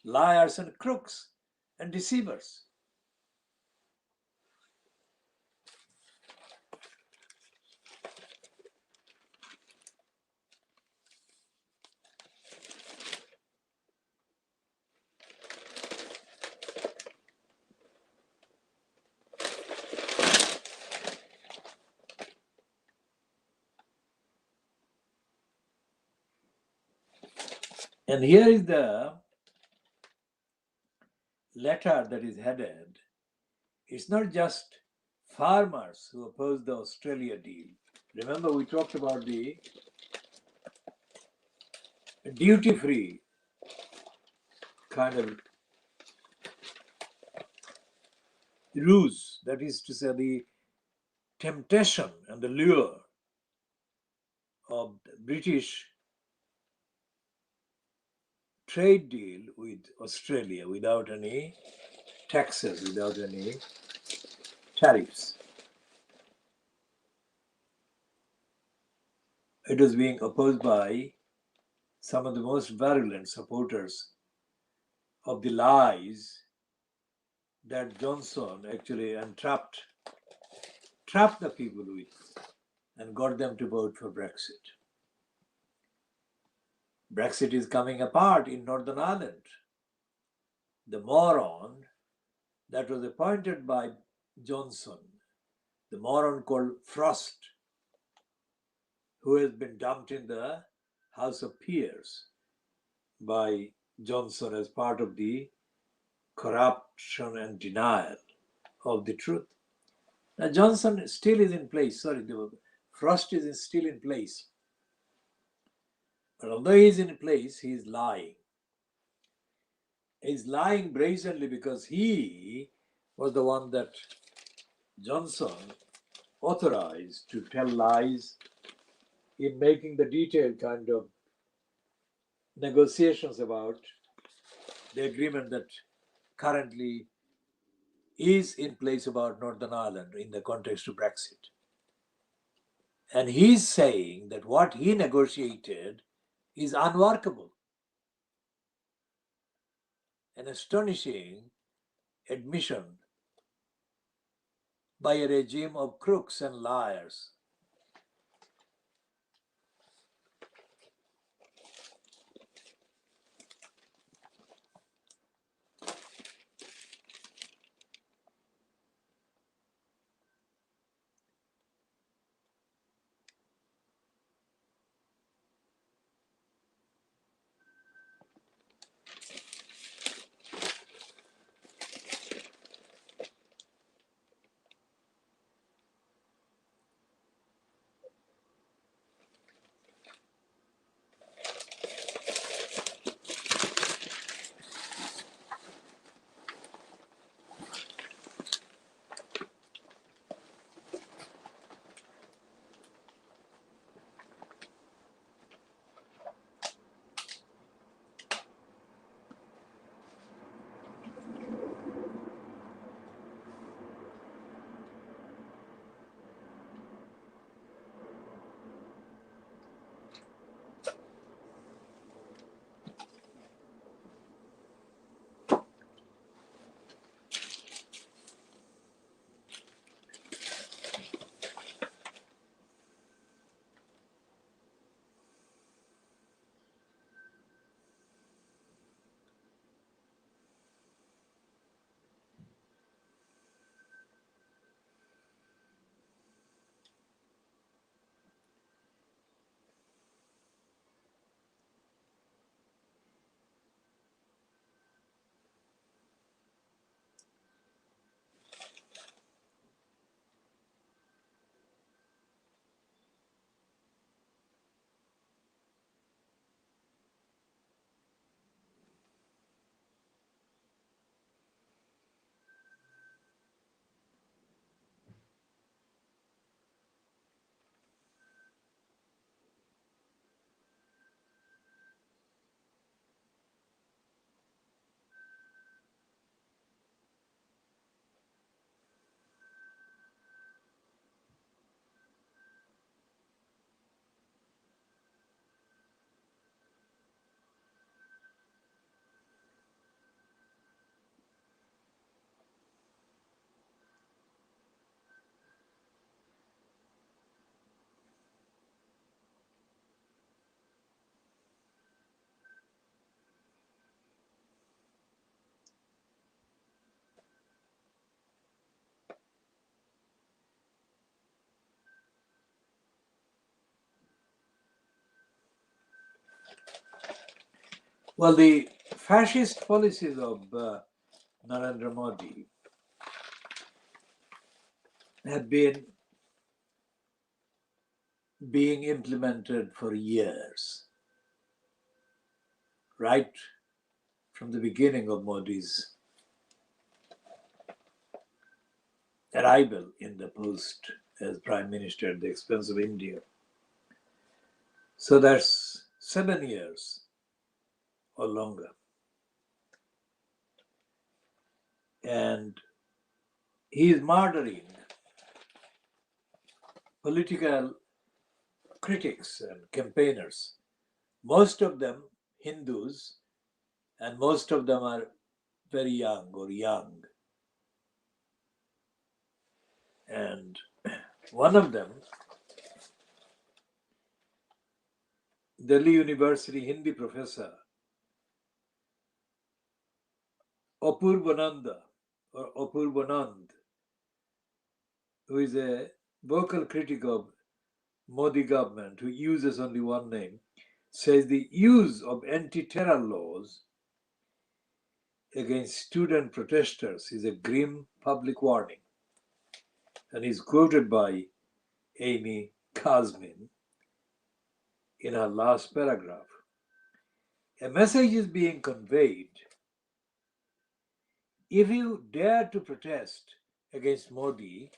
Liars and crooks and deceivers. And here is the letter that is headed. It's not just farmers who oppose the Australia deal. Remember, we talked about the duty-free kind of ruse, that is to say, the temptation and the lure of the British trade deal with Australia without any taxes, without any tariffs. It was being opposed by some of the most virulent supporters of the lies that Johnson actually trapped the people with and got them to vote for Brexit. Brexit is coming apart in Northern Ireland. The moron that was appointed by Johnson, the moron called Frost, who has been dumped in the House of Peers by Johnson as part of the corruption and denial of the truth. Now Johnson still is in place. Frost is still in place. But although he is in place, he is lying. He is lying brazenly because he was the one that Johnson authorized to tell lies in making the detailed kind of negotiations about the agreement that currently is in place about Northern Ireland in the context of Brexit. And he's saying that what he negotiated is unworkable. an astonishing admission by a regime of crooks and liars. Well, the fascist policies of Narendra Modi have been being implemented for years, right from the beginning of Modi's arrival in the post as Prime Minister at the expense of India. So that's 7 years or longer. And he is murdering political critics and campaigners, most of them Hindus, and most of them are very young or young. And one of them, Delhi University Hindi professor Apurbananda or Apurbanand, who is a vocal critic of Modi government, who uses only one name, says the use of anti-terror laws against student protesters is a grim public warning, and is quoted by Amy Kazmin in her last paragraph. A message is being conveyed. If you dare to protest against Modi,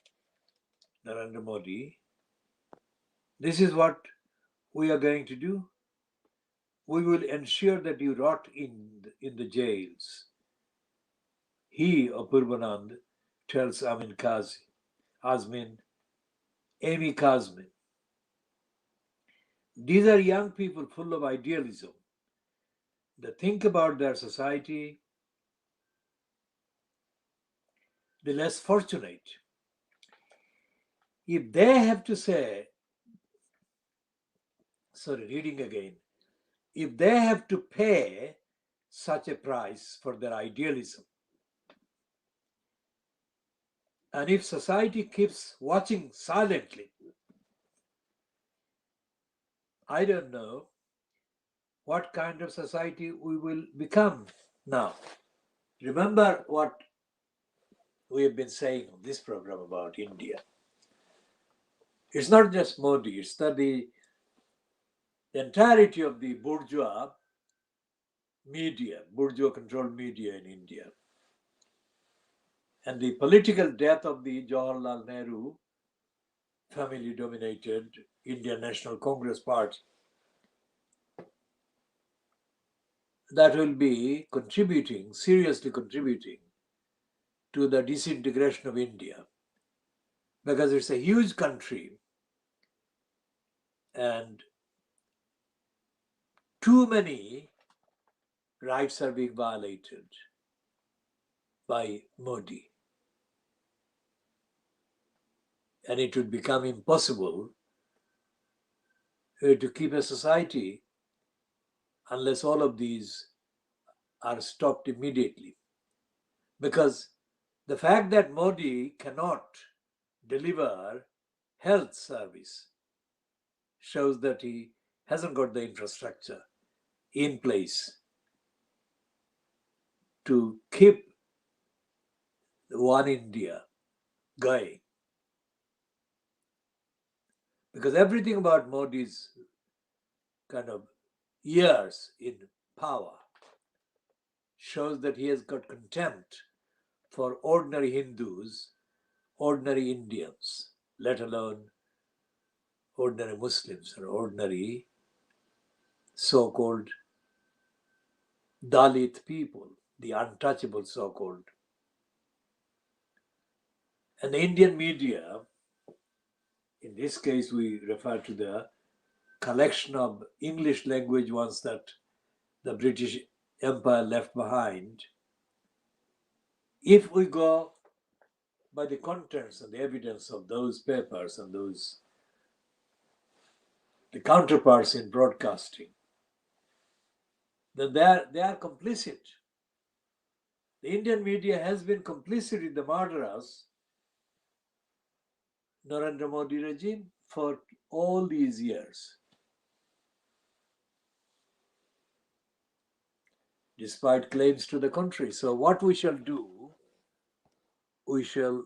Narendra Modi, this is what we are going to do. We will ensure that you rot in the jails. He, Apurbanand, tells Amy Kazmin. These are young people full of idealism. They think about their society the less fortunate. If they have to say, reading again, if they have to pay such a price for their idealism, and if society keeps watching silently, I don't know what kind of society we will become now. Remember what we have been saying on this program about India. It's not just Modi, it's that the entirety of the bourgeois media, bourgeois controlled media in India, and the political death of the Jawaharlal Nehru family dominated Indian National Congress Party, that will be seriously contributing to the disintegration of India, because it's a huge country and too many rights are being violated by Modi. And it would become impossible to keep a society unless all of these are stopped immediately. Because the fact that Modi cannot deliver health service shows that he hasn't got the infrastructure in place to keep one India going. Because everything about Modi's kind of years in power shows that he has got contempt for ordinary Hindus, ordinary Indians, let alone ordinary Muslims or ordinary so-called Dalit people, the untouchable so-called. And the Indian media, in this case we refer to the collection of English language ones that the British Empire left behind. If we go by the contents and the evidence of those papers and the counterparts in broadcasting, then they are complicit. The Indian media has been complicit in the murderous Narendra Modi regime for all these years, despite claims to the contrary. So what we shall do, we shall